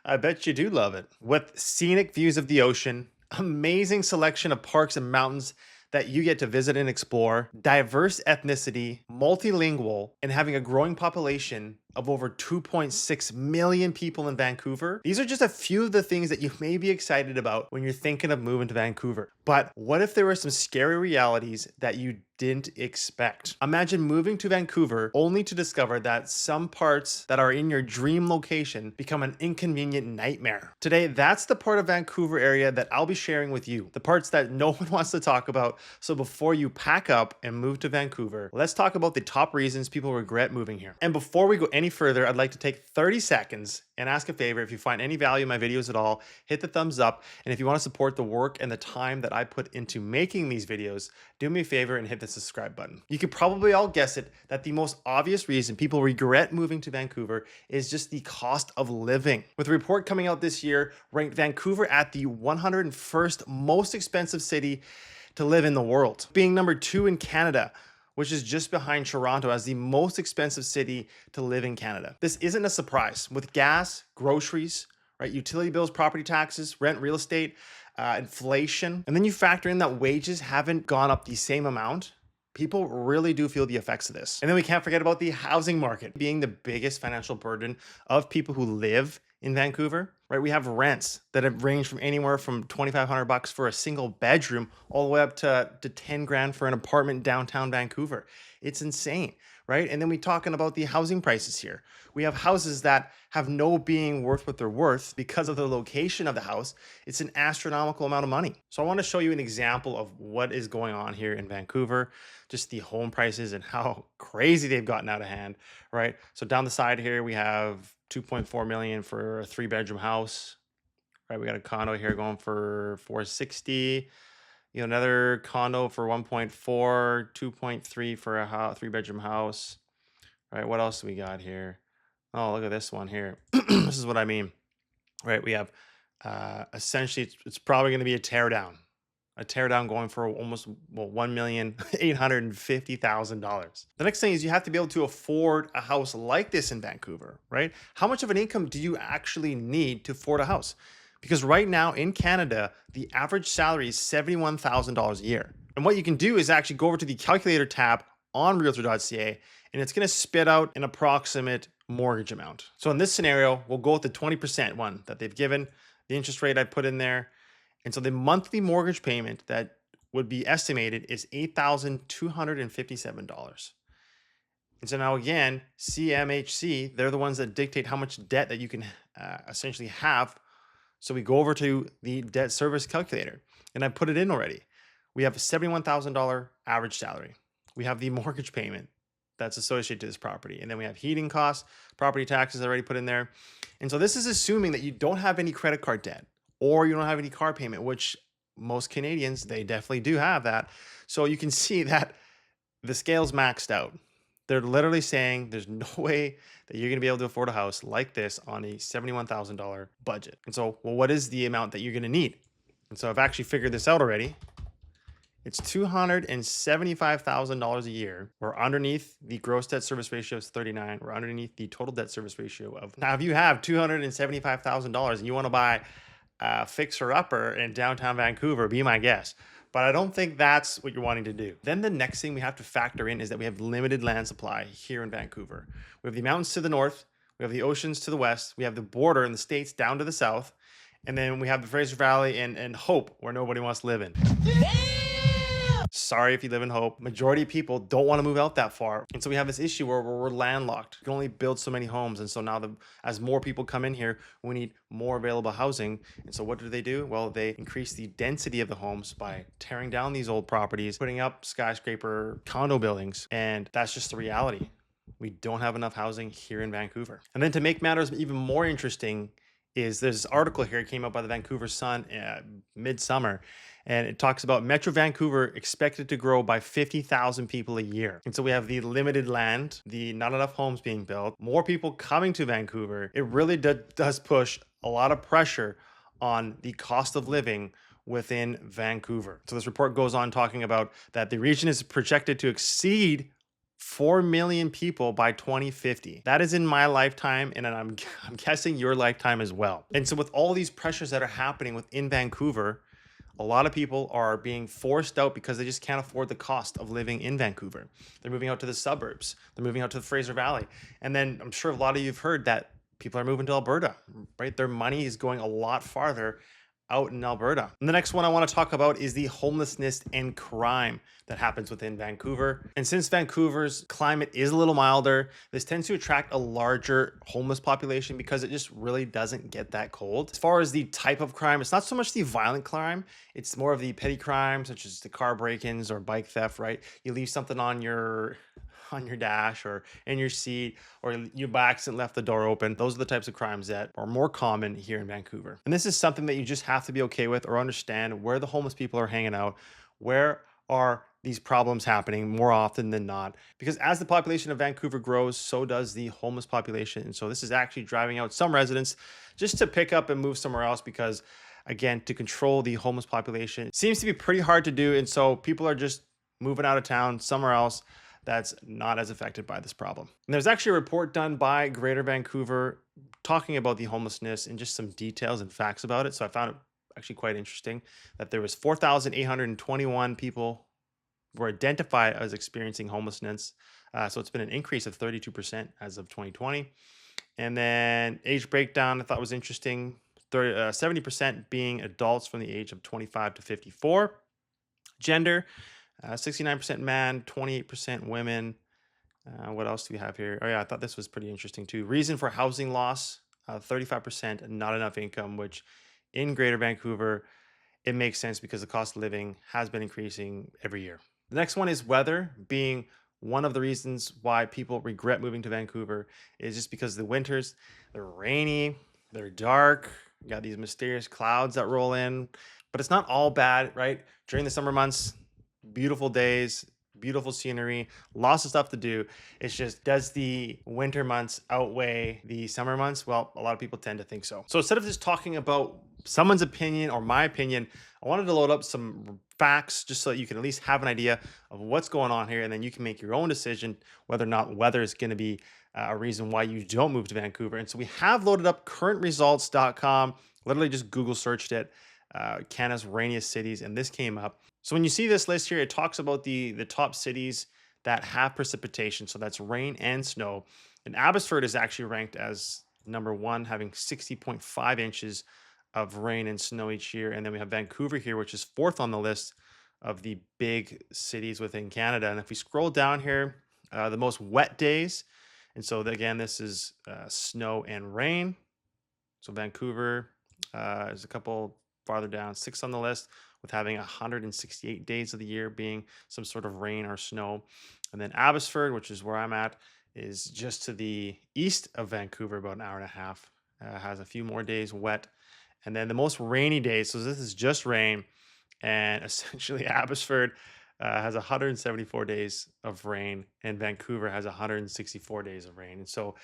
I bet you do love it. With scenic views of the ocean, amazing selection of parks and mountains that you get to visit and explore, diverse ethnicity, multilingual, and having a growing population of over 2.6 million people in Vancouver. These are just a few of the things that you may be excited about when you're thinking of moving to Vancouver. But what if there were some scary realities that you didn't expect? Imagine moving to Vancouver only to discover that some parts that are in your dream location become an inconvenient nightmare. Today, that's the part of Vancouver area that I'll be sharing with you, the parts that no one wants to talk about. So before you pack up and move to Vancouver, let's talk about the top reasons people regret moving here. And before we go any further, I'd like to take 30 seconds and ask a favor. If you find any value in my videos at all, hit the thumbs up. And if you want to support the work and the time that I put into making these videos, do me a favor and hit the subscribe button. You could probably all guess it, that the most obvious reason people regret moving to Vancouver is just the cost of living. With a report coming out this year, ranked Vancouver at the 101st most expensive city to live in the world, being number 2 in Canada, which is just behind Toronto as the most expensive city to live in Canada. This isn't a surprise. With gas, groceries, right, utility bills, property taxes, rent, real estate, inflation, and then you factor in that wages haven't gone up the same amount, people really do feel the effects of this. And then we can't forget about the housing market being the biggest financial burden of people who live in Vancouver, right? We have rents that have ranged from anywhere from $2,500 for a single bedroom all the way up to 10 grand for an apartment downtown Vancouver. It's insane, right? And then we're talking about the housing prices here. We have houses that have no being worth what they're worth because of the location of the house. It's an astronomical amount of money. So I want to show you an example of what is going on here in Vancouver, just the home prices and how crazy they've gotten out of hand, right? So down the side here, we have 2.4 million for a 3-bedroom house, right? We got a condo here going for 460, another condo for 1.4, 2.3 for a 3-bedroom house, right? What else do we got here? Oh, look at this one here. This is what I mean, right? We have essentially, it's probably going to be a teardown going for almost $1,850,000. The next thing is you have to be able to afford a house like this in Vancouver, right? How much of an income do you actually need to afford a house? Because right now in Canada, the average salary is $71,000 a year. And what you can do is actually go over to the calculator tab on realtor.ca, and it's going to spit out an approximate mortgage amount. So in this scenario, we'll go with the 20% one that they've given, the interest rate I put in there. And so the monthly mortgage payment that would be estimated is $8,257. And so now again, CMHC, they're the ones that dictate how much debt that you can essentially have. So we go over to the debt service calculator, and I put it in already. We have a $71,000 average salary. We have the mortgage payment that's associated to this property. And then we have heating costs, property taxes already put in there. And so this is assuming that you don't have any credit card debt or you don't have any car payment, which most Canadians, they definitely do have that. So you can see that the scale's maxed out. They're literally saying there's no way that you're going to be able to afford a house like this on a $71,000 budget. And so, well, what is the amount that you're going to need? And so I've actually figured this out already. It's $275,000 a year. We're underneath the gross debt service ratio is 39. We're underneath the total debt service ratio of. Now, if you have $275,000 and you want to buy a fixer-upper in downtown Vancouver, be my guest. But I don't think that's what you're wanting to do. Then the next thing we have to factor in is that we have limited land supply here in Vancouver. We have the mountains to the north. We have the oceans to the west. We have the border in the States down to the south. And then we have the Fraser Valley and Hope, where nobody wants to live in. Sorry if you live in Hope. Majority of people don't want to move out that far. And so we have this issue where we're landlocked. You can only build so many homes. And so now as more people come in here, we need more available housing. And so what do? Well, they increase the density of the homes by tearing down these old properties, putting up skyscraper condo buildings. And that's just the reality. We don't have enough housing here in Vancouver. And then to make matters even more interesting is there's this article here, it came out by the Vancouver Sun midsummer, and it talks about Metro Vancouver expected to grow by 50,000 people a year. And so we have the limited land, the not enough homes being built, more people coming to Vancouver. It really does push a lot of pressure on the cost of living within Vancouver. So this report goes on talking about that the region is projected to exceed 4 million people by 2050. That is in my lifetime, and I'm guessing your lifetime as well. And so with all these pressures that are happening within Vancouver, a lot of people are being forced out because they just can't afford the cost of living in Vancouver. They're moving out to the suburbs. They're moving out to the Fraser Valley. And then I'm sure a lot of you have heard that people are moving to Alberta, right? Their money is going a lot farther out in Alberta. And the next one I want to talk about is the homelessness and crime that happens within Vancouver. And since Vancouver's climate is a little milder, this tends to attract a larger homeless population because it just really doesn't get that cold. As far as the type of crime, it's not so much the violent crime, it's more of the petty crime, such as the car break-ins or bike theft, right? You leave something on your dash or in your seat, or you by accident left the door open. Those are the types of crimes that are more common here in Vancouver. And this is something that you just have to be okay with or understand where the homeless people are hanging out, where are these problems happening more often than not. Because as the population of Vancouver grows, so does the homeless population. And so this is actually driving out some residents just to pick up and move somewhere else because, again, to control the homeless population seems to be pretty hard to do. And so people are just moving out of town somewhere else that's not as affected by this problem. And there's actually a report done by Greater Vancouver talking about the homelessness and just some details and facts about it. So I found it actually quite interesting that there was 4,821 people were identified as experiencing homelessness. So it's been an increase of 32% as of 2020. And then age breakdown, I thought was interesting. 70% being adults from the age of 25 to 54. Gender, 69% man, 28% women. What else do we have here? Oh yeah, I thought this was pretty interesting too. Reason for housing loss, 35% not enough income, which in Greater Vancouver, it makes sense because the cost of living has been increasing every year. The next one is weather, being one of the reasons why people regret moving to Vancouver is just because the winters, they're rainy, they're dark, you got these mysterious clouds that roll in, but it's not all bad, right? During the summer months, beautiful days, beautiful scenery, lots of stuff to do. It's just, does the winter months outweigh the summer months? Well, a lot of people tend to think so. So instead of just talking about someone's opinion or my opinion, I wanted to load up some facts just so that you can at least have an idea of what's going on here. And then you can make your own decision whether or not weather is going to be a reason why you don't move to Vancouver. And so we have loaded up currentresults.com, literally just Google searched it, Canada's rainiest cities, and this came up. So when you see this list here, it talks about the top cities that have precipitation. So that's rain and snow. And Abbotsford is actually ranked as number one, having 60.5 inches of rain and snow each year. And then we have Vancouver here, which is fourth on the list of the big cities within Canada. And if we scroll down here, the most wet days. And so again, this is snow and rain. So Vancouver is a couple farther down, sixth on the list, with having 168 days of the year being some sort of rain or snow. And then Abbotsford, which is where I'm at, is just to the east of Vancouver, about an hour and a half, has a few more days wet. And then the most rainy days, so this is just rain, and essentially Abbotsford has 174 days of rain, and Vancouver has 164 days of rain. And so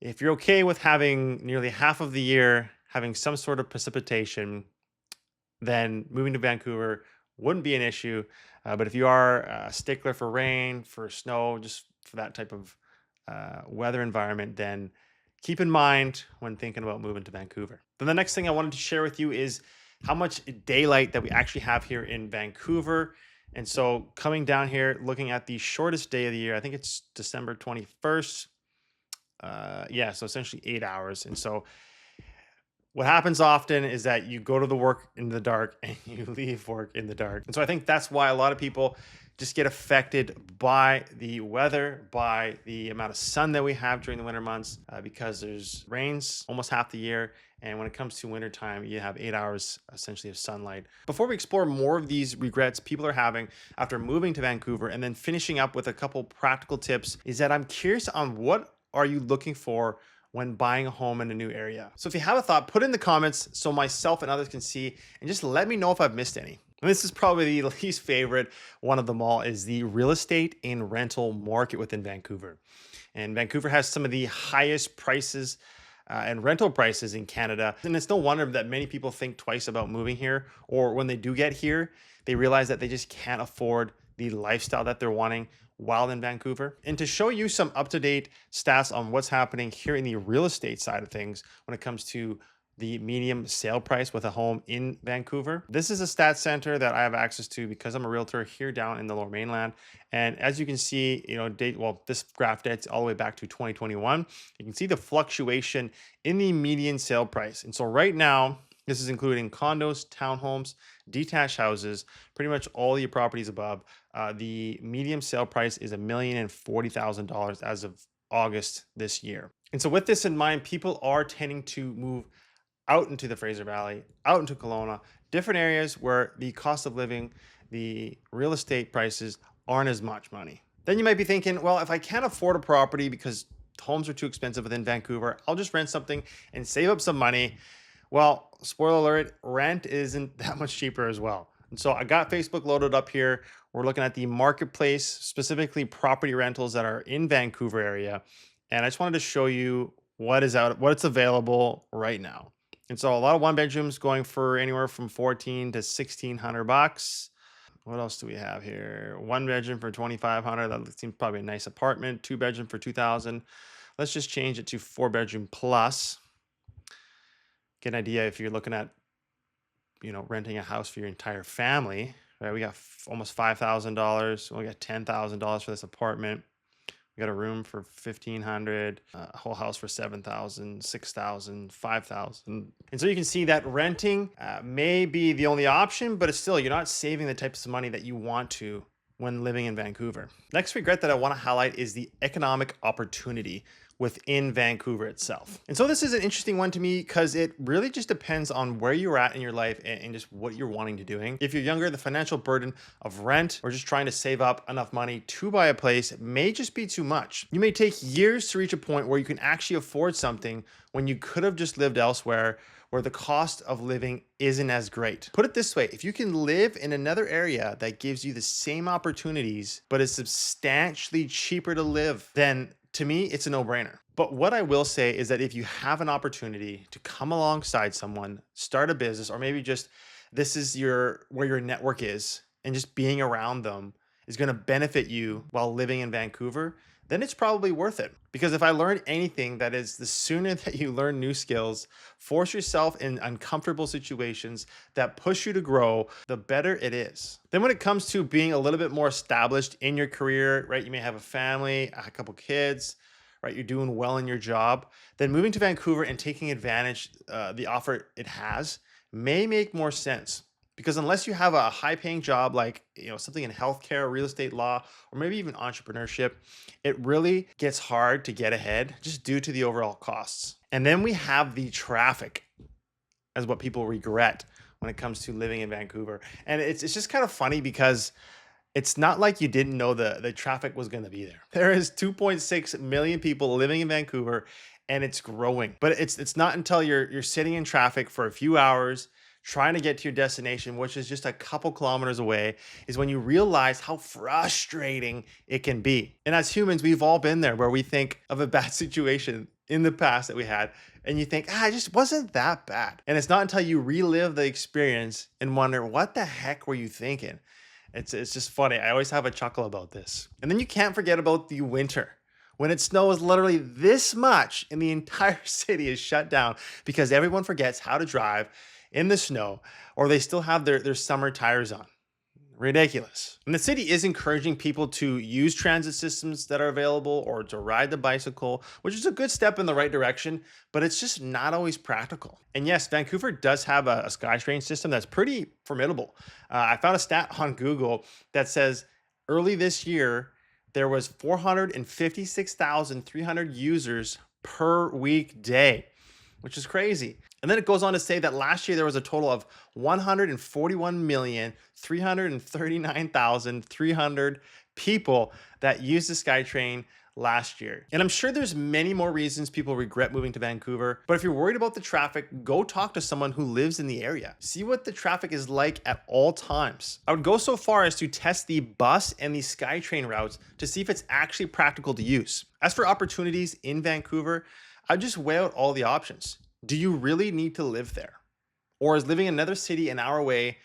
if you're okay with having nearly half of the year having some sort of precipitation, then moving to Vancouver wouldn't be an issue. But if you are a stickler for rain, for snow, just for that type of weather environment, then keep in mind when thinking about moving to Vancouver. Then the next thing I wanted to share with you is how much daylight that we actually have here in Vancouver. And so coming down here, looking at the shortest day of the year, I think it's December 21st. Yeah, so essentially 8 hours. And so what happens often is that you go to the work in the dark and you leave work in the dark. And so I think that's why a lot of people just get affected by the weather, by the amount of sun that we have during the winter months, because there's rains almost half the year. And when it comes to wintertime, you have 8 hours essentially of sunlight. Before we explore more of these regrets people are having after moving to Vancouver and then finishing up with a couple practical tips, is that I'm curious on what are you looking for when buying a home in a new area. So if you have a thought, put it in the comments so myself and others can see, and just let me know if I've missed any. And this is probably the least favorite one of them all, is the real estate and rental market within Vancouver. And Vancouver has some of the highest prices and rental prices in Canada. And it's no wonder that many people think twice about moving here, or when they do get here, they realize that they just can't afford the lifestyle that they're wanting while in Vancouver. And to show you some up-to-date stats on what's happening here in the real estate side of things when it comes to the medium sale price with a home in Vancouver. This is a stat center that I have access to because I'm a realtor here down in the Lower Mainland. And as you can see, this graph dates all the way back to 2021. You can see the fluctuation in the median sale price. And so right now, this is including condos, townhomes, detached houses, pretty much all your properties above. The median sale price is $1,040,000 as of August this year. And so with this in mind, people are tending to move out into the Fraser Valley, out into Kelowna, different areas where the cost of living, the real estate prices aren't as much money. Then you might be thinking, well, if I can't afford a property because homes are too expensive within Vancouver, I'll just rent something and save up some money. Well, spoiler alert, rent isn't that much cheaper as well. And so I got Facebook loaded up here. We're looking at the marketplace, specifically property rentals that are in Vancouver area. And I just wanted to show you what's available right now. And so a lot of one bedrooms going for anywhere from $1,400 to $1,600. What else do we have here? One bedroom for $2,500. That seems probably a nice apartment. Two bedroom for $2,000. Let's just change it to 4-bedroom plus. Get an idea if you're looking at, renting a house for your entire family. Right? We got almost $5,000. We got $10,000 for this apartment. We got a room for $1,500, a whole house for $7,000, $6,000, $5,000. And so you can see that renting may be the only option, but it's still, you're not saving the types of money that you want to when living in Vancouver. Next regret that I want to highlight is the economic opportunity within Vancouver itself. And so this is an interesting one to me because it really just depends on where you're at in your life and just what you're wanting to doing. If you're younger, the financial burden of rent or just trying to save up enough money to buy a place may just be too much. You may take years to reach a point where you can actually afford something when you could have just lived elsewhere where the cost of living isn't as great. Put it this way, if you can live in another area that gives you the same opportunities, but is substantially cheaper to live, then to me, it's a no-brainer. But what I will say is that if you have an opportunity to come alongside someone, start a business, or maybe just this is where your network is, and just being around them is going to benefit you while living in Vancouver, then it's probably worth it. Because if I learned anything, that is the sooner that you learn new skills, force yourself in uncomfortable situations that push you to grow, the better it is. Then when it comes to being a little bit more established in your career, right? You may have a family, a couple kids, right? You're doing well in your job. Then moving to Vancouver and taking advantage, the offer it has may make more sense. Because unless you have a high-paying job like something in healthcare, real estate law, or maybe even entrepreneurship, it really gets hard to get ahead just due to the overall costs. And then we have the traffic as what people regret when it comes to living in Vancouver. And it's just kind of funny because it's not like you didn't know the traffic was going to be there. There is 2.6 million people living in Vancouver, and it's growing. But it's not until you're sitting in traffic for a few hours trying to get to your destination, which is just a couple kilometers away, is when you realize how frustrating it can be. And as humans, we've all been there where we think of a bad situation in the past that we had, and you think, it just wasn't that bad. And it's not until you relive the experience and wonder, what the heck were you thinking? It's just funny. I always have a chuckle about this. And then you can't forget about the winter. When it snows literally this much and the entire city is shut down because everyone forgets how to drive in the snow, or they still have their summer tires on. Ridiculous. And the city is encouraging people to use transit systems that are available or to ride the bicycle, which is a good step in the right direction, but it's just not always practical. And yes, Vancouver does have a SkyTrain system that's pretty formidable. I found a stat on Google that says early this year, there was 456,300 users per weekday, which is crazy. And then it goes on to say that last year there was a total of 141,339,300 people that used the SkyTrain last year. And I'm sure there's many more reasons people regret moving to Vancouver, but if you're worried about the traffic, go talk to someone who lives in the area. See what the traffic is like at all times. I would go so far as to test the bus and the SkyTrain routes to see if it's actually practical to use. As for opportunities in Vancouver, I'd just weigh out all the options. Do you really need to live there? Or is living in another city an hour away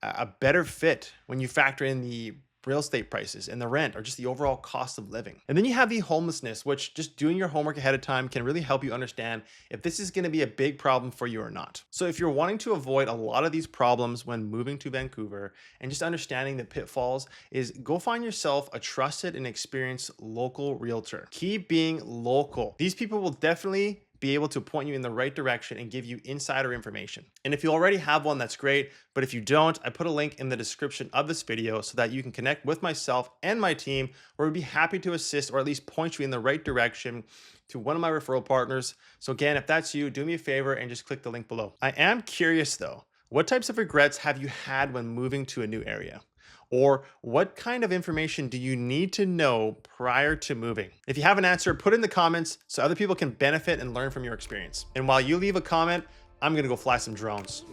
a better fit when you factor in the real estate prices and the rent or just the overall cost of living. And then you have the homelessness, which just doing your homework ahead of time can really help you understand if this is going to be a big problem for you or not. So if you're wanting to avoid a lot of these problems when moving to Vancouver and just understanding the pitfalls, is go find yourself a trusted and experienced local realtor. Keep being local. These people will definitely be able to point you in the right direction and give you insider information. And if you already have one, that's great. But if you don't, I put a link in the description of this video so that you can connect with myself and my team, where we'd be happy to assist or at least point you in the right direction to one of my referral partners. So again, if that's you, do me a favor and just click the link below. I am curious though, what types of regrets have you had when moving to a new area? Or what kind of information do you need to know prior to moving? If you have an answer, put it in the comments so other people can benefit and learn from your experience. And while you leave a comment, I'm gonna go fly some drones.